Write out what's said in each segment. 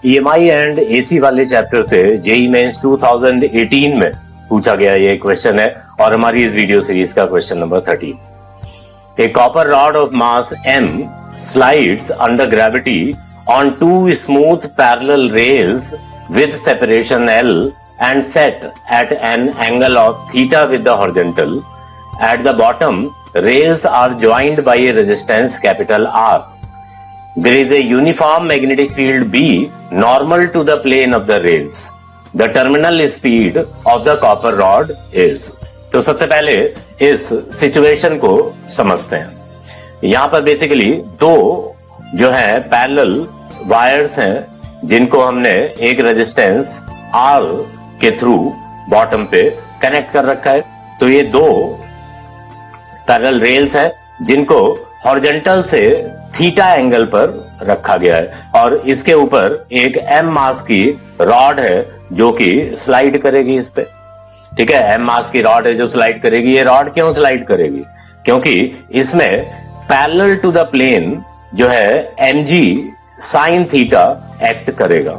EMI and AC वाले chapter से JEE mains 2018 में पूछा गया ये क्वेश्चन है और हमारी इस वीडियो सीरीज का question number 13। A copper rod of mass m slides under gravity on two smooth parallel rails with separation L and set at an angle of theta with the horizontal. At the bottom, rails are joined by a resistance capital R. There is a uniform magnetic field B normal to the plane of the rails. The terminal speed of the copper rod is. तो सबसे पहले इस situation को समझते हैं। यहां पर basically दो जो है पैरेलल वायर्स हैं जिनको हमने एक रेजिस्टेंस R के थ्रू बॉटम पे कनेक्ट कर रखा है। तो ये दो पैरेलल रेल्स हैं जिनको हॉरिजॉन्टल से थीटा एंगल पर रखा गया है और इसके ऊपर एक m मास की रॉड है जो कि स्लाइड करेगी इस पे। ठीक है, m मास की रॉड है जो स्लाइड करेगी। ये रॉड क्यों स्लाइड करेगी? क्योंकि इसमें पैरेलल टू द प्लेन जो है mg sin थीटा एक्ट करेगा।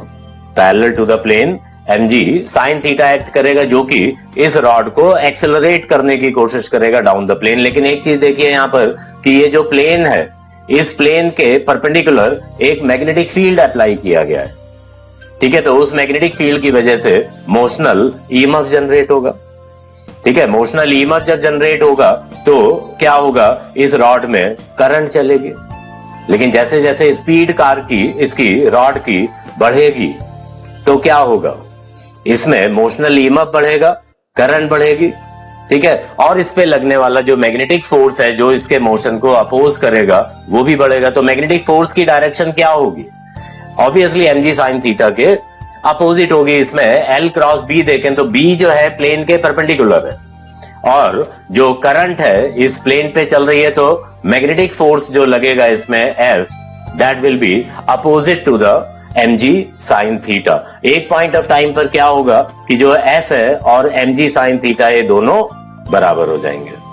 Parallel to the plane mg sin theta act करेगा जो कि इस रॉड को एक्सेलरेट करने की कोशिश करेगा डाउन द प्लेन। लेकिन एक चीज देखिए यहाँ पर कि ये जो प्लेन है इस प्लेन के परपेंडिकुलर एक मैग्नेटिक फील्ड अप्लाई किया गया है। ठीक है, तो उस मैग्नेटिक फील्ड की वजह से मोशनल ईएमएफ जनरेट होगा। ठीक है, मोशनल ईएमएफ जब जनरेट होगा तो क्या होगा, इस रॉड में करंट चलेगी। लेकिन जैसे जैसे स्पीड कार की इसकी रॉड की बढ़ेगी तो क्या होगा, इसमें मोशनल ईएमएफ बढ़ेगा, करंट बढ़ेगी। ठीक है, और इस पे लगने वाला जो मैग्नेटिक फोर्स है जो इसके मोशन को अपोज करेगा वो भी बढ़ेगा। तो मैग्नेटिक फोर्स की डायरेक्शन क्या होगी? ऑब्वियसली mg sin थीटा के अपोजिट होगी। इसमें L क्रॉस B देखें तो B जो है प्लेन के परपेंडिकुलर है और जो करंट है इस प्लेन पे चल रही है, तो मैग्नेटिक फोर्स जो लगेगा इसमें F that will be opposite to the mg sin theta. एक पॉइंट ऑफ टाइम पर क्या होगा कि जो F है और mg sin थीटा ये दोनों बराबर हो जाएंगे।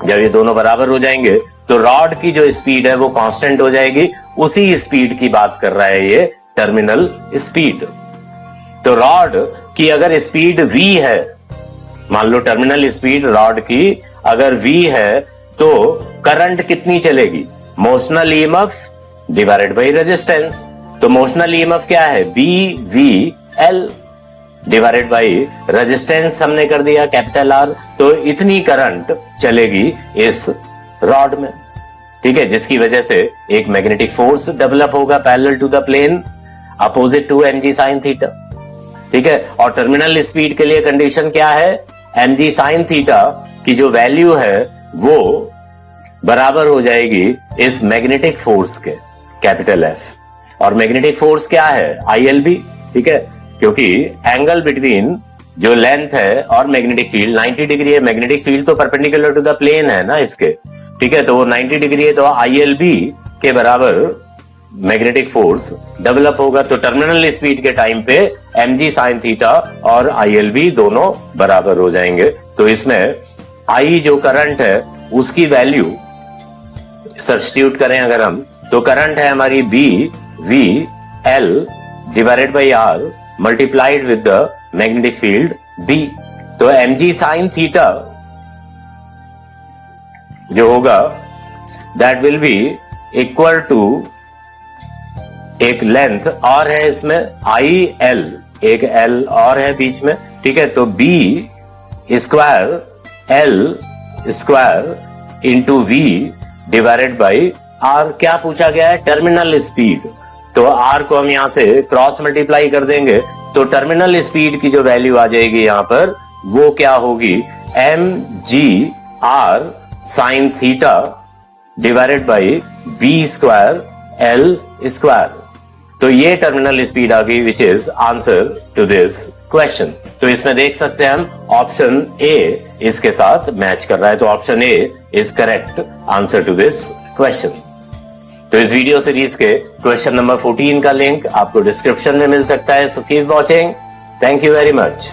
जब ये दोनों बराबर हो जाएंगे तो रॉड की जो स्पीड है वो कांस्टेंट हो जाएगी। उसी स्पीड की बात कर रहा है ये टर्मिनल स्पीड। तो रॉड की अगर स्पीड v है, मान लो टर्मिनल स्पीड रॉड की अगर v है तो करंट कितनी चलेगी? Motional EMF divided by resistance. तो मोशनल ईएमएफ क्या है? BVL डिवाइडेड बाय रेजिस्टेंस हमने कर दिया कैपिटल R। तो इतनी करंट चलेगी इस रॉड में। ठीक है, जिसकी वजह से एक मैग्नेटिक फोर्स डेवलप होगा parallel to the plane opposite to mg sin theta. ठीक है, और टर्मिनल स्पीड के लिए कंडीशन क्या है? mg sin थीटा की जो वैल्यू है वो बराबर हो जाएगी इस मैग्नेटिक फोर्स के कैपिटल F। और मैग्नेटिक फोर्स क्या है? ILB। ठीक है, क्योंकि एंगल बिटवीन जो लेंथ है और मैग्नेटिक फील्ड 90 डिग्री है। मैग्नेटिक फील्ड तो परपेंडिकुलर टू द प्लेन है ना इसके। ठीक है, तो वो 90 डिग्री है तो ILB के बराबर मैग्नेटिक फोर्स डेवलप होगा। तो टर्मिनल स्पीड के टाइम पे mg sin थीटा और ILB दोनों बराबर हो जाएंगे। तो इसमें I जो करंट है उसकी वैल्यू सब्स्टिट्यूट करें अगर हम, तो करंट है हमारी BVL divided by R multiplied with the magnetic field B। तो mg sin थीटा जो होगा that will be equal to एक लेंथ और है इसमें IL, एक L और है बीच में। ठीक है, तो B square L square into V divided by R। क्या पूछा गया है? Terminal speed. तो R को हम यहां से क्रॉस मल्टीप्लाई कर देंगे तो टर्मिनल स्पीड की जो वैल्यू आ जाएगी यहां पर वो क्या होगी? mg sin theta divided by B square L square. तो ये टर्मिनल स्पीड आ गई which is answer to this question. तो इसमें देख सकते हैं हम ऑप्शन ए इसके साथ मैच कर रहा है। तो option A is correct answer to this question. तो इस वीडियो सीरीज के क्वेश्चन नंबर 14 का लिंक आपको डिस्क्रिप्शन में मिल सकता है। So keep watching. Thank you very much.